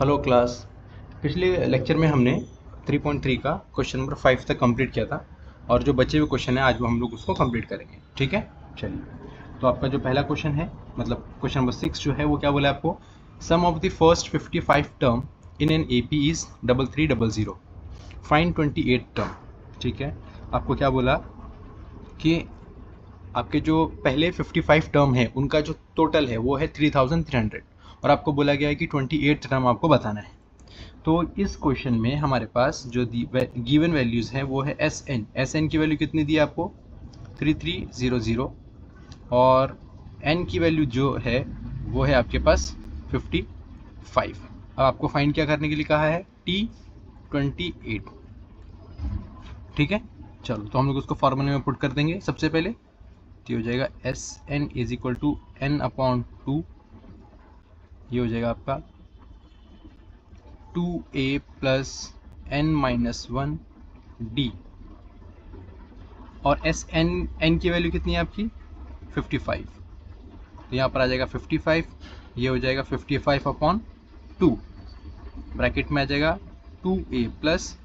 Hello class. पिछले lecture में हमने 3.3 का क्वेश्चन नंबर 5 तक कंप्लीट किया था और जो बचे हुए क्वेश्चन है आज वो हम लोग उसको कंप्लीट करेंगे। ठीक है, चलिए। तो आपका जो पहला क्वेश्चन है मतलब क्वेश्चन नंबर 6 जो है वो क्या बोला आपको, sum of the first 55 term in an AP is 3300, find 28 term. ठीक है, आपको क्या बोला कि आपके जो पहले 55 टर्म है उनका जो टोटल है वो है 3300 और आपको बोला गया है कि 28 टर्म आपको बताना है। तो इस क्वेश्चन में हमारे पास जो गिवन वैल्यूज है वो है एस एन की वैल्यू कितनी दी है आपको 3300 और एन की वैल्यू जो है वो है आपके पास 55। अब आपको फाइंड क्या करने के लिए कहा है T28। ठीक है, चलो तो हम लोग उसको फॉर्मूले में पुट कर देंगे। सबसे पहले तो ये हो जाएगा S N is equal to N upon 2, ये हो जाएगा आपका 2a plus N minus 1 D और एस एन की वैल्यू कितनी है आपकी 55, तो यहाँ पर आ जाएगा 55, ये हो जाएगा 55 अपॉन 2, ब्रैकेट में आ जाएगा 2a प्लस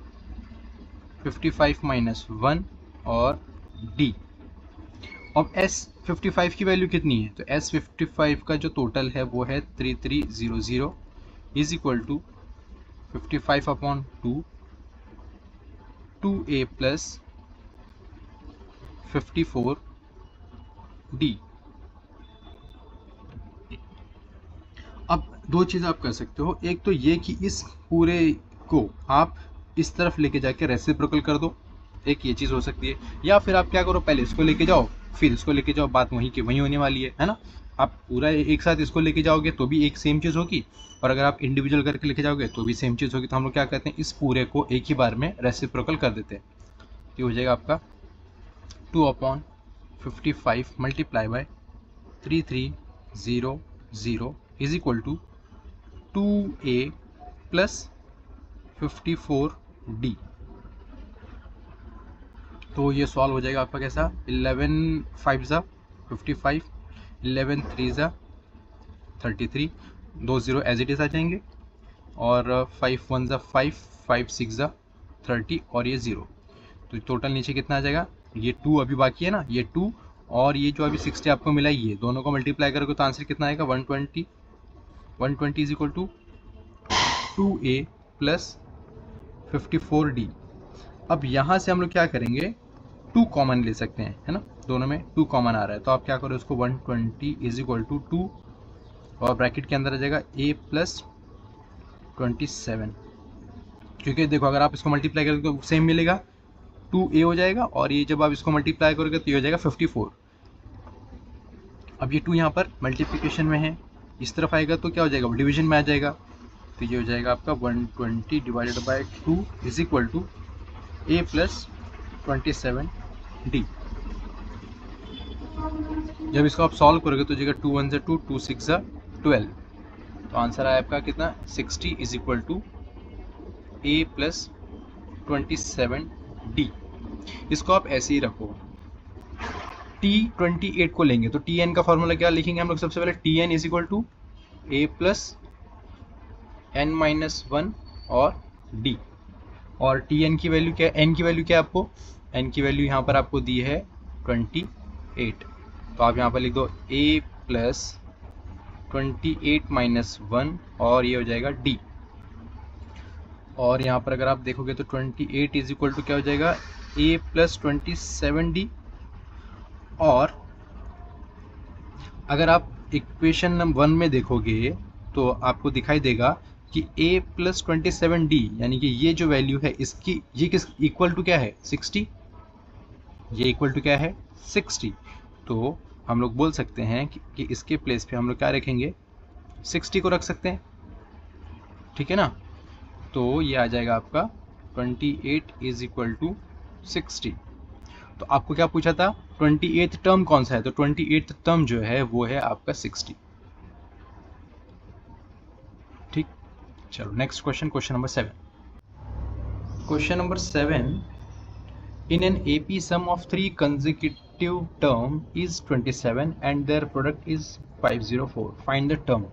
55 माइनस 1 और d। अब S55 की वैल्यू कितनी है, तो S55 का जो टोटल है वो है 3300 is equal to 55 upon 2, 2a plus 54d। अब दो चीज़ आप कर सकते हो, एक तो ये कि इस पूरे को आप इस तरफ लेके जाके रेसिप्रोकल कर दो, एक ये चीज़ हो सकती है, या फिर आप क्या करो पहले इसको लेके जाओ फिर इसको लेके जाओ, बात वहीं की वहीं होने वाली है ना। आप पूरा एक साथ इसको लेके जाओगे तो भी एक सेम चीज़ होगी और अगर आप इंडिविजुअल करके लेके जाओगे तो भी सेम चीज़ होगी। तो हम लोग क्या करते हैं, इस पूरे को एक ही बार में रेसिप्रोकल कर देते हैं। तो हो जाएगा आपका 2/55 multiply by 3300 is equal to 2a plus 54d। तो ये सॉल्व हो जाएगा आपका कैसा, 11 5 ज़ा 55, 11 3 ज़ा 33, 2 0 एज इट इज़ आ जाएंगे और 5 1 ज़ा 5, 5 6 ज़ा 30 और ये 0। तो टोटल नीचे कितना आ जाएगा, ये 2 अभी बाकी है ना, ये 2 और ये जो अभी 60 आपको मिला ये दोनों को मल्टीप्लाई करोगे तो आंसर कितना आएगा 120। 120 is equal to 2a plus 54d। अब यहाँ से हम लोग क्या करेंगे, 2 कॉमन ले सकते हैं, है ना, दोनों में 2 कॉमन आ रहा है तो आप क्या करो इसको 120 इज इक्वल टू 2 और ब्रैकेट के अंदर आ जाएगा a प्लस 27, क्योंकि देखो अगर आप इसको मल्टीप्लाई करोगे तो सेम मिलेगा, 2a हो जाएगा और ये जब आप इसको मल्टीप्लाई करोगे तो ये हो जाएगा 54। अब ये 2 यहाँ पर मल्टीप्लिकेशन में है, इस तरफ आएगा तो क्या हो जाएगा, डिवीजन में आ जाएगा, तो ये हो जाएगा आपका 120 divided by 2 is equal to a plus 27d। जब इसको आप सॉल्व करोगे तो जाएगा 2 1 2, 2 6 12, तो आंसर आया आपका कितना 60 is equal to a plus 27d। इसको आप ऐसे ही रखो। T28 को लेंगे तो Tn का फॉर्मूला क्या लिखेंगे हम लोग, सबसे पहले Tn is equal to a plus n minus 1 और d, और Tn की वैल्यू क्या है, n की वैल्यू क्या है आपको, n की वैल्यू यहाँ पर आपको दी है 28, तो आप यहाँ पर लिख दो a प्लस 28 माइनस 1 और ये हो जाएगा d, और यहाँ पर अगर आप देखोगे तो 28 इज इक्वल टू क्या हो जाएगा a प्लस 27d। और अगर आप इक्वेशन नंबर 1 में देखोगे तो आपको दिखाई देगा कि a प्लस 27d यानी कि ये जो वैल्यू है इसकी ये किस इक्वल टू क्या है 60, ये इक्वल टू क्या है 60। तो हम लोग बोल सकते हैं कि इसके प्लेस पे हम लोग क्या रखेंगे 60 को रख सकते हैं, ठीक है ना। तो ये आ जाएगा आपका 28 इज इक्वल टू 60। तो आपको क्या पूछा था 28th टर्म कौन सा है, तो 28th टर्म जो है वो है आपका 60। ठीक, चलो next question, question number 7। Question number 7, in an AP sum of 3 consecutive term is 27 and their product is 504, find the term।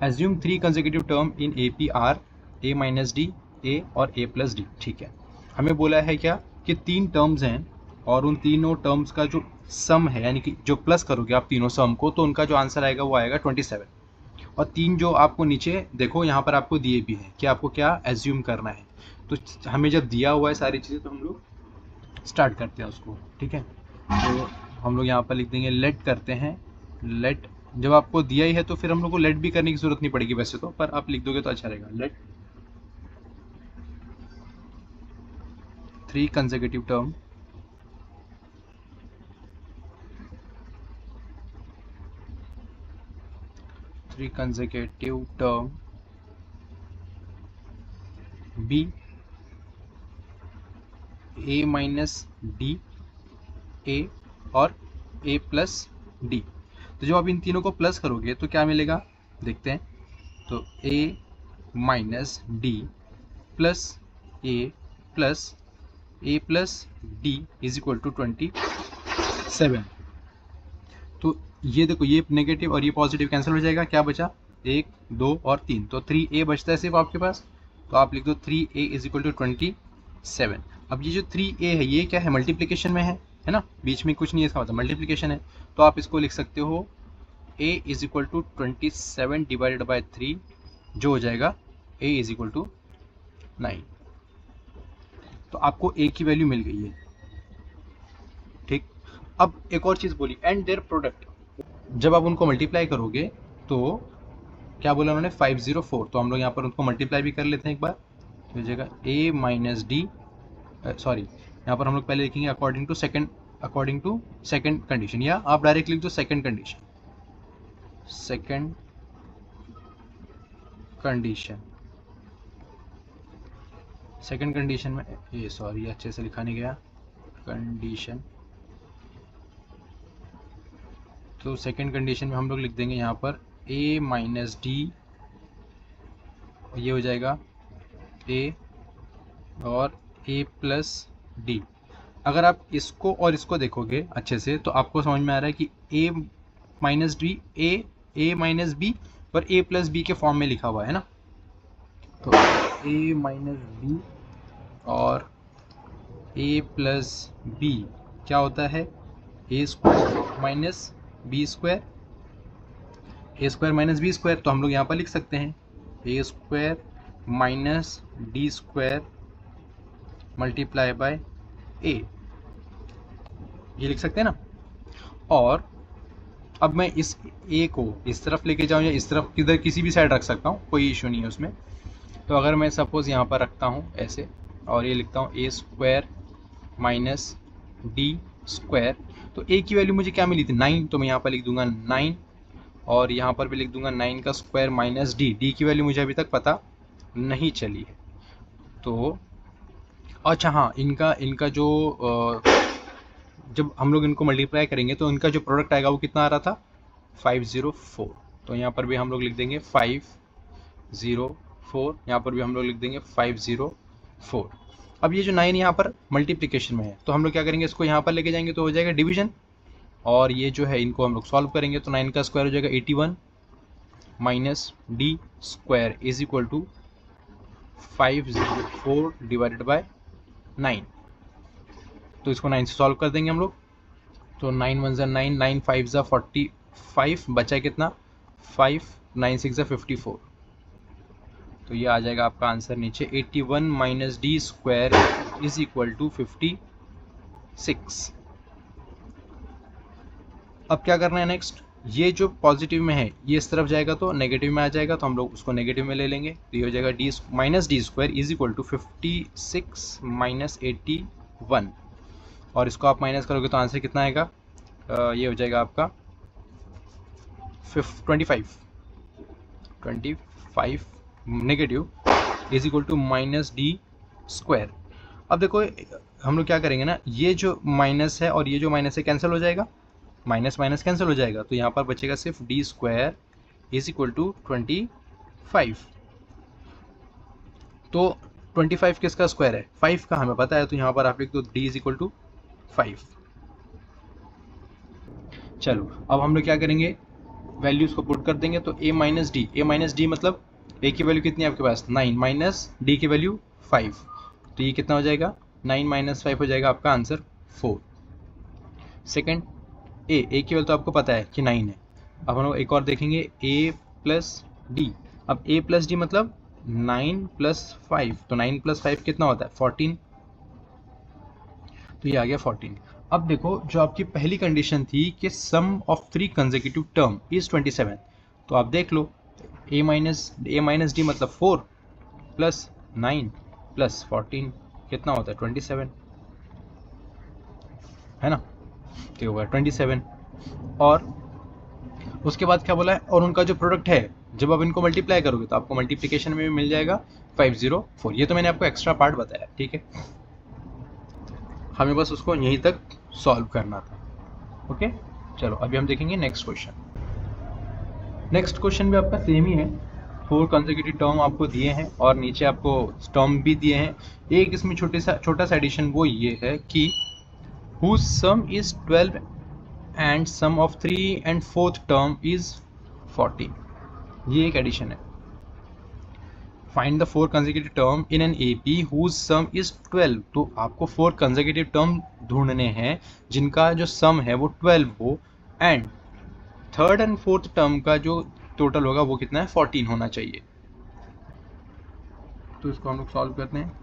assume 3 consecutive term in AP are a minus d, a और a plus D. ठीक है, हमें बोला है क्या कि 3 terms हैं और उन तीनों टर्म्स का जो सम है, यानी कि जो प्लस करोगे आप तीनों सम को, तो उनका जो आंसर आएगा वो आएगा 27। और 3 जो आपको नीचे देखो यहाँ पर आपको दिए भी हैं कि आपको क्या एज्यूम करना है। तो हमें जब दिया हुआ है सारी चीज़ें तो हम लोग स्टार्ट करते हैं उसको। ठीक है, तो हम लोग यहाँ पर लिख देंगे लेट करते हैं। लेट जब आपको दिया ही है तो फिर हम लोग को लेट भी करने की जरूरत नहीं पड़ेगी वैसे तो, पर आप लिख दोगे तो अच्छा रहेगा। Late 3 consecutive term B A minus d, a और ए प्लस डी। तो जब आप इन तीनों को प्लस करोगे तो क्या मिलेगा देखते हैं। तो a minus d plus A plus D is equal to 27। तो ये देखो, ये नेगेटिव और ये पॉजिटिव कैंसिल हो जाएगा, क्या बचा 1 2 और 3, तो 3a बचता है सिर्फ आपके पास। तो आप लिख दो 3a इज इक्वल टू 27। अब ये जो 3a है ये क्या है, मल्टीप्लिकेशन में है ना, बीच में कुछ नहीं है, इसका मतलब मल्टीप्लिकेशन है। तो आप इसको लिख सकते हो a is equal to 27 divided by 3, जो हो जाएगा a इज इक्वल टू 9। तो आपको a की वैल्यू मिल गई है। ठीक, अब एक और चीज़ बोली, एंड देयर प्रोडक्ट। जब आप उनको मल्टीप्लाई करोगे तो क्या बोला उन्होंने 504, तो हम लोग यहाँ पर उनको मल्टीप्लाई भी कर लेते हैं एक बार। तो हो जाएगा a माइनस डी, सॉरी यहाँ पर हम लोग पहले लिखेंगे अकॉर्डिंग टू सेकंड कंडीशन, या आप डायरेक्ट लिख दो सेकंड कंडीशन में ये सॉरी अच्छे से लिखा नहीं गया कंडीशन। तो सेकंड कंडीशन में हम लोग लिख देंगे यहाँ पर a माइनस डी, ये हो जाएगा a और a प्लस डी। अगर आप इसको और इसको देखोगे अच्छे से तो आपको समझ में आ रहा है कि a minus D a minus B और a प्लस बी के फॉर्म में लिखा हुआ है ना। तो a माइनस बी और a प्लस बी क्या होता है, a square minus B square, a square minus B square. तो हम लोग यहाँ पर लिख सकते हैं a square minus D square multiply by a, ये लिख सकते हैं ना। और अब मैं इस a को इस तरफ लेके जाऊँ या इस तरफ, किधर किसी भी साइड रख सकता हूँ, कोई इशू नहीं है उसमें। तो अगर मैं सपोज़ यहाँ पर रखता हूँ ऐसे और ये लिखता हूँ a square minus D square, तो a की वैल्यू मुझे क्या मिली थी 9, तो मैं यहाँ पर लिख दूंगा 9 और यहाँ पर भी लिख दूंगा 9 का स्क्वायर माइनस डी की वैल्यू मुझे अभी तक पता नहीं चली है। तो अच्छा हाँ, इनका जो जब हम लोग इनको मल्टीप्लाई करेंगे तो इनका जो प्रोडक्ट आएगा वो कितना आ रहा था 504। तो यहाँ पर भी हम लोग लिख देंगे 504, यहाँ पर भी हम लोग लिख देंगे 504। अब ये जो 9 यहाँ पर मल्टीप्लिकेशन में है तो हम लोग क्या करेंगे, इसको यहाँ पर लेके जाएंगे तो हो जाएगा डिवीजन, और ये जो है इनको हम लोग सॉल्व करेंगे तो 9 का स्क्वायर हो जाएगा 81 minus D square is equal to 504 divided by 9। तो इसको 9 से सॉल्व कर देंगे हम लोग। तो 9 1 9, 9 5 45, बचा कितना 5, 9 6 54। तो ये आ जाएगा आपका आंसर नीचे 81 minus D square is equal to 56। अब क्या करना है नेक्स्ट, ये जो पॉजिटिव में है ये इस तरफ जाएगा तो नेगेटिव में आ जाएगा, तो हम लोग उसको नेगेटिव में ले लेंगे। तो ये हो जाएगा D minus D square is equal to 56 minus 81, और इसको आप माइनस करोगे तो आंसर कितना आएगा, ये हो जाएगा आपका 25 negative is equal to minus D square. अब देखो हम लोग क्या करेंगे ना, ये जो माइनस है और ये जो माइनस है कैंसिल हो जाएगा, माइनस माइनस कैंसिल हो जाएगा, तो यहाँ पर बचेगा सिर्फ D square is equal to 25। तो 25 किसका स्क्वायर है 5 का हमें पता है, तो यहाँ पर आप लिख दो डी इज इक्वल टू 5। चलो अब हम लोग क्या करेंगे, वैल्यूज को पुट कर देंगे। तो a माइनस डी मतलब ए की वैल्यू कितनी है आपके पास 9 माइनस डी की वैल्यू 5, तो ये कितना हो जाएगा 9 माइनस 5 हो जाएगा आपका आंसर 4। सेकंड ए की वैल्यू तो आपको पता है कि 9 है। अब हम लोग एक और देखेंगे ए प्लस डी। अब ए प्लस डी मतलब 9 प्लस 5, तो 9 प्लस 5 कितना होता है 14, तो ये आ गया 14। अब देखो जो आपकी पहली कंडीशन थी कि सम ऑफ 3 कंसेक्यूटिव टर्म इज 27, तो आप देख लो ए माइनस डी मतलब 4 प्लस 9 प्लस 14 कितना होता है 27, है ना, तो होगा 27। और उसके बाद क्या बोला है, और उनका जो प्रोडक्ट है जब आप इनको मल्टीप्लाई करोगे तो आपको मल्टीप्लिकेशन में भी मिल जाएगा 504। ये तो मैंने आपको एक्स्ट्रा पार्ट बताया, ठीक है, हमें बस उसको यहीं तक सॉल्व करना था। ओके, चलो अभी हम देखेंगे नेक्स्ट क्वेश्चन। नेक्स्ट क्वेश्चन भी आपका सेम ही है, 4 कंसेक्यूटिव टर्म आपको दिए हैं और नीचे आपको टर्म भी दिए हैं। एक इसमें छोटा सा एडिशन वो ये है कि whose sum is 12 and sum of 3 and 4th term is 14, ये एक एडिशन है। Find the 4 consecutive term in an AP whose sum is 12, तो आपको 4 कंसेक्यूटिव टर्म ढूंढने हैं जिनका जो सम है वो 12 हो, and third and fourth term का जो टोटल होगा वो कितना है 14 होना चाहिए। तो इसको हम लोग सॉल्व करते हैं।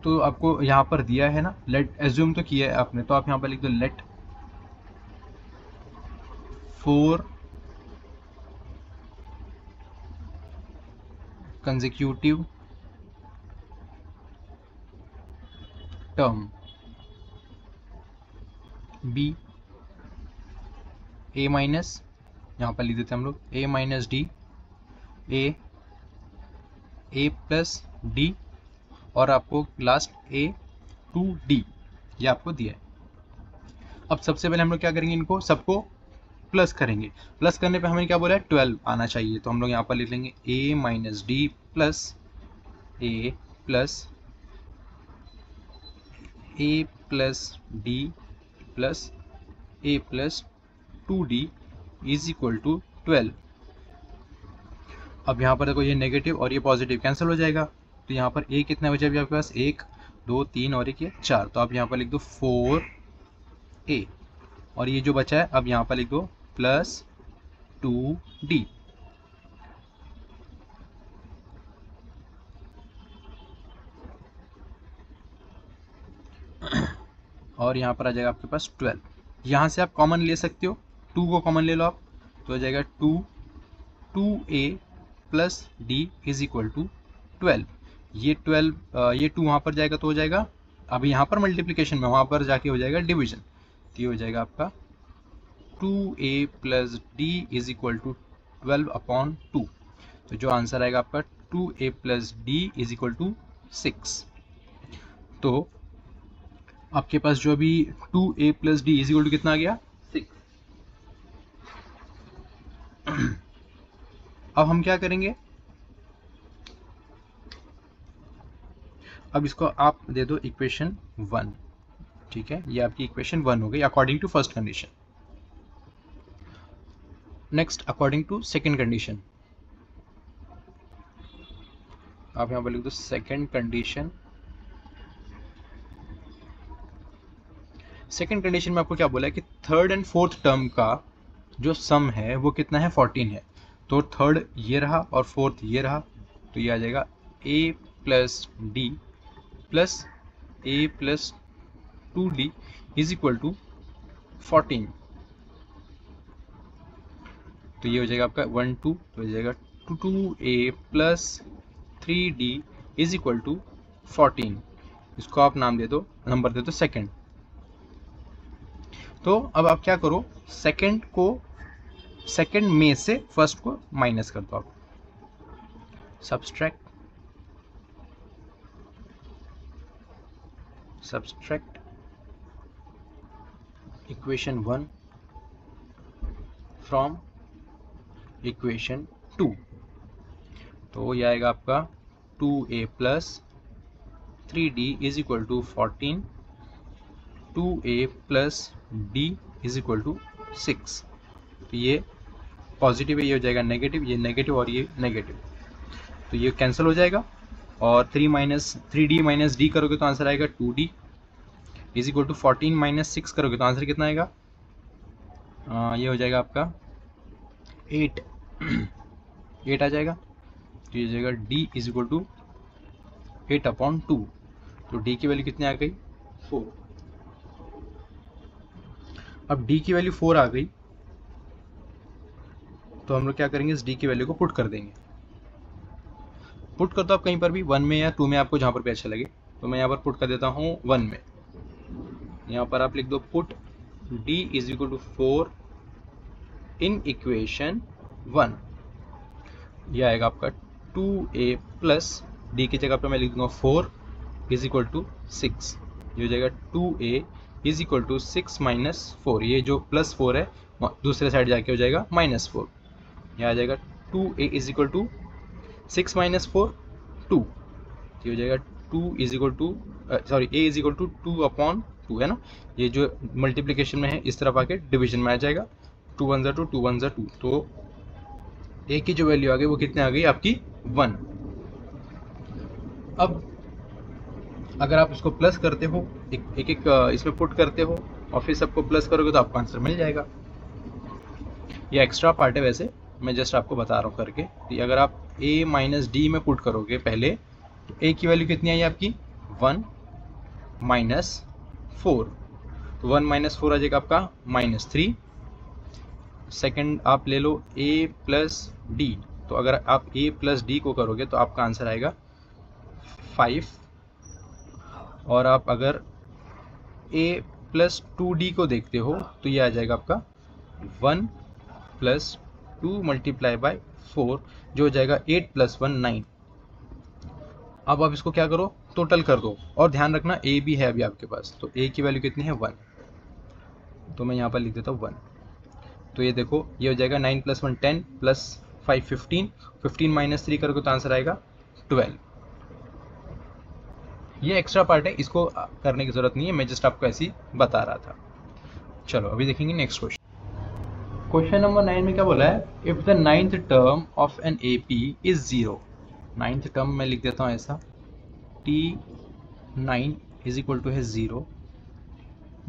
तो आपको यहाँ पर दिया है ना, लेट एज्यूम तो किया है आपने, तो आप यहाँ पर लिख दो लेट 4 कंसेक्यूटिव टर्म बी ए माइनस, यहाँ पर लिख देते हैं हम लोग ए माइनस डी, ए प्लस डी, और आपको लास्ट ए टू डी, ये आपको दिया है। अब सबसे पहले हम लोग क्या करेंगे, इनको सबको प्लस करेंगे। प्लस करने पे हमें क्या बोला है 12 आना चाहिए, तो हम लोग यहाँ पर लिख लेंगे a minus d plus A plus D plus A plus 2d is equal to 12। अब यहाँ पर देखो ये नेगेटिव और ये पॉजिटिव कैंसिल हो जाएगा, तो यहाँ पर ए कितना बचा अभी आपके पास 1 2 3 और एक ये 4, तो आप यहाँ पर लिख दो 4a, और ये जो बचा है अब यहाँ पर लिख दो प्लस 2d। और यहाँ पर आ जाएगा आपके पास 12। यहाँ से आप कॉमन ले सकते हो, 2 को कॉमन ले लो आप, तो हो जाएगा 2a plus D is equal to 12। ये 12 ये 2 वहाँ पर जाएगा तो हो जाएगा, अब यहाँ पर मल्टीप्लिकेशन में, वहाँ पर जाके हो जाएगा डिवीजन, तो ये हो जाएगा आपका 2a plus D is equal to 12 upon 2, तो जो आंसर आएगा आपका 2a plus D is equal to 6। तो आपके पास जो अभी 2a plus D is equal to कितना आ गया 6। अब हम क्या करेंगे, अब इसको आप दे दो इक्वेशन 1, ठीक है, ये आपकी इक्वेशन 1 हो गई according to first condition. Next according to second condition, आप यहाँ पर लिख दो सेकंड कंडीशन। सेकंड कंडीशन में आपको क्या बोला है कि थर्ड एंड फोर्थ टर्म का जो सम है वो कितना है 14 है, तो थर्ड ये रहा और फोर्थ ये रहा, तो ये आ जाएगा a plus D plus A plus 2d is equal to 14, तो ये हो जाएगा आपका 1 2, तो हो जाएगा 2a plus 3d is equal to 14। इसको आप नाम दे दो, नंबर दे दो सेकंड। तो अब आप क्या करो, सेकंड में से फर्स्ट को माइनस कर दो आप, सब्सट्रैक्ट इक्वेशन 1 फ्रॉम इक्वेशन 2, तो ये आएगा आपका 2a plus 3d is equal to 14, 2a plus d is equal to 6, तो ये पॉजिटिव है, ये हो जाएगा नेगेटिव, ये नेगेटिव और ये नेगेटिव, तो ये कैंसिल हो जाएगा। और 3d माइनस डी करोगे तो आंसर आएगा 2d is equal to 14 minus 6 करोगे तो आंसर कितना आएगा, ये हो जाएगा आपका 8 8 आ जाएगा। तो ये हो जाएगा d इज इक्वल टू 8/2। तो d की वैल्यू कितनी आ गई, 4। अब d की वैल्यू 4 आ गई तो हम लोग क्या करेंगे, इस d की वैल्यू को पुट कर देंगे। पुट कर दो आप कहीं पर भी, 1 में या 2 में, आपको जहाँ पर भी अच्छा लगे। तो मैं यहाँ पर पुट कर देता हूँ 1 में। यहाँ पर आप लिख दो put d is equal to 4 in equation 1। यह आएगा आपका 2a प्लस d की जगह पर मैं लिख दूंगा 4 इज इक्वल टू 6। ये हो जाएगा 2a is equal to 6 minus 4। ये जो प्लस 4 है दूसरे साइड जाके हो जाएगा माइनस 4। यहाँ आ जाएगा 2a is equal to 6 minus 4 2। ये हो जाएगा 2 is equal to sorry a is equal to 2/2 है ना। ये जो मल्टीप्लिकेशन में है इस तरफ आके डिवीजन में आ जाएगा, 2 1 2 2 1 2। तो a की जो वैल्यू आ गई वो कितने आ गई आपकी 1। अब अगर आप इसको प्लस करते हो, एक इसमें पुट करते हो और फिर सबको प्लस करोगे तो आपको आंसर मिल जाएगा। ये एक्स्ट्रा पार्ट है, वैसे मैं जस्ट आपको बता रहा हूँ करके। तो अगर आप a माइनस डी में पुट करोगे पहले, तो a की वैल्यू कितनी आई आपकी 1 माइनस 4। तो 1 माइनस 4 आ जाएगा आपका -3। सेकंड आप ले लो a प्लस डी। तो अगर आप a प्लस डी को करोगे तो आपका आंसर आएगा 5। और आप अगर a प्लस 2d को देखते हो तो ये आ जाएगा आपका 1 प्लस 2 मल्टीप्लाई बाय 4, जो हो जाएगा 8 प्लस 1 9। अब आप इसको क्या करो, टोटल कर दो। और ध्यान रखना a भी है अभी आपके पास, तो a की वैल्यू कितनी है 1। तो मैं यहाँ पर लिख देता हूँ 1। तो ये देखो, ये हो जाएगा 9 प्लस 1 10 प्लस 5 15, 15 माइनस 3 करोगे तो आंसर आएगा 12। ये एक्स्ट्रा पार्ट है, इसको करने की जरूरत नहीं है, मैं जस्ट आपको ऐसे ही बता रहा था। चलो अभी देखेंगे नेक्स्ट क्वेश्चन। क्वेश्चन नंबर 9 में क्या बोला है, if the 9th term of an AP is 0। 9th term में लिख देता हूँ ऐसा, T9 इज इक्वल टू है 0,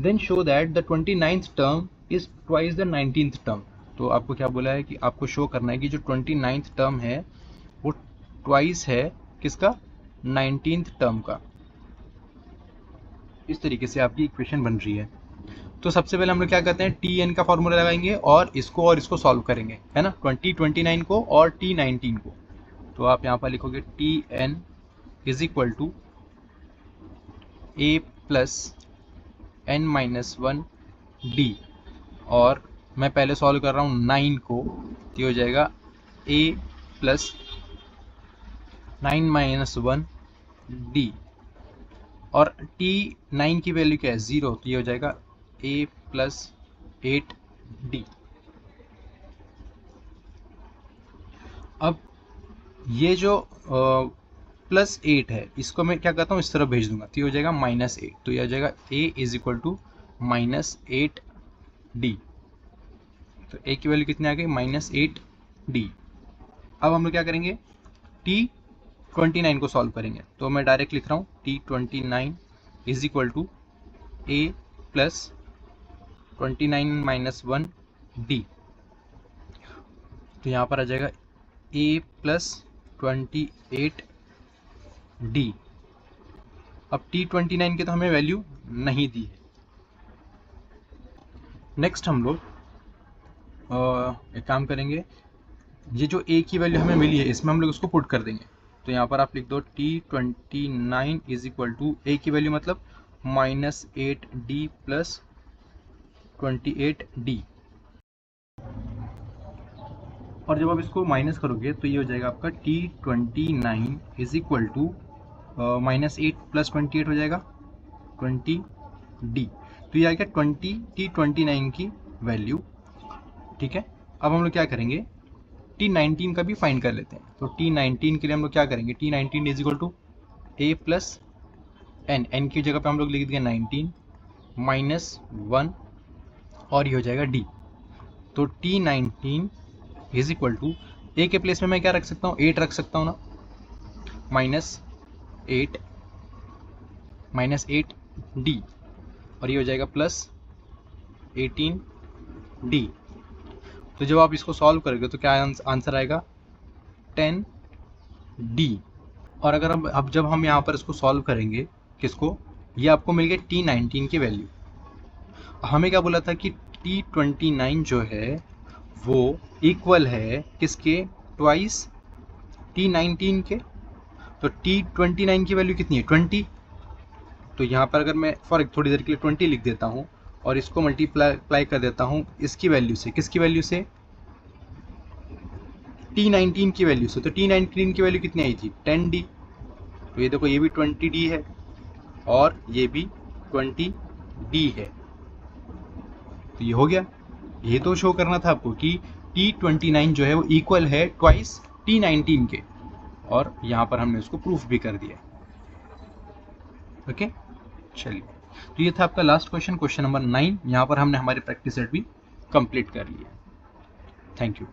then show that the 29th term is twice the 19th term. तो आपको क्या बोला है कि आपको शो करना है कि जो 29th टर्म है वो ट्वाइस है किसका, 19th टर्म का। इस तरीके से आपकी इक्वेशन बन रही है। तो सबसे पहले हम लोग क्या करते हैं, Tn का फॉर्मूला लगाएंगे और इसको सॉल्व करेंगे, है ना, 29 को और T19 को। तो आप यहाँ पर लिखोगे Tn is equal to a plus n minus 1 d। और मैं पहले सॉल्व कर रहा हूँ 9 को, तो हो जाएगा a प्लस 9 माइनस 1 d। और T9 की वैल्यू क्या है 0, तो ये हो जाएगा a प्लस 8d। अब ये जो प्लस 8 है इसको मैं क्या करता हूँ, इस तरफ भेज दूंगा, तो ये हो जाएगा -8। तो ये हो जाएगा a is equal to -8d। तो a की वैल्यू कितनी आ गई -8d। अब हम लोग क्या करेंगे, T29 को सॉल्व करेंगे। तो मैं डायरेक्ट लिख रहा हूँ T29 is equal to a plus 29 minus 1 d। तो यहाँ पर आ जाएगा a प्लस 28 d। अब T29 की तो हमें वैल्यू नहीं दी है। नेक्स्ट हम लोग एक काम करेंगे, ये जो a की वैल्यू हमें मिली है इसमें हम लोग उसको पुट कर देंगे। तो यहाँ पर आप लिख दो T29 is equal to a की वैल्यू मतलब -8d प्लस 28d। और जब आप इसको माइनस करोगे तो ये हो जाएगा आपका T29 is equal to -8 plus 28 हो जाएगा 20d। तो ये आ गया T29 की वैल्यू। ठीक है, अब हम लोग क्या करेंगे, T19 का भी फाइंड कर लेते हैं। तो T19 के लिए हम लोग क्या करेंगे, T19 is equal to a plus n की जगह पे हम लोग लिख देंगे 19 माइनस 1 और ये हो जाएगा d। तो T19 इज इक्वल टू, ए के प्लेस में मैं क्या रख सकता हूँ, 8 रख सकता हूँ ना, माइनस एट डी, और ये हो जाएगा प्लस 18d। तो जब आप इसको सॉल्व करोगे तो क्या आंसर आएगा, 10d। और अगर अब जब हम यहाँ पर इसको सॉल्व करेंगे, किसको, ये आपको मिल गया T19 की वैल्यू। हमें क्या बोला था कि T29 जो है वो इक्वल है किसके, ट्वाइस T19 के। तो T29 की वैल्यू कितनी है, 20। तो यहाँ पर अगर मैं फॉर थोड़ी देर के लिए 20 लिख देता हूँ और इसको मल्टीप्लाई कर देता हूँ इसकी वैल्यू से, किसकी वैल्यू से, T19 की वैल्यू से। तो T19 की वैल्यू कितनी आई थी, 10d। तो ये देखो, ये भी 20d है और ये भी 20d है। तो ये हो गया, ये तो शो करना था आपको कि T29 जो है वो इक्वल है ट्वाइस T19 के, और यहाँ पर हमने उसको प्रूफ भी कर दिया। ओके, चलिए, तो ये था आपका लास्ट क्वेश्चन, क्वेश्चन नंबर 9। यहाँ पर हमने हमारे प्रैक्टिस सेट भी कंप्लीट कर लिया। Thank you.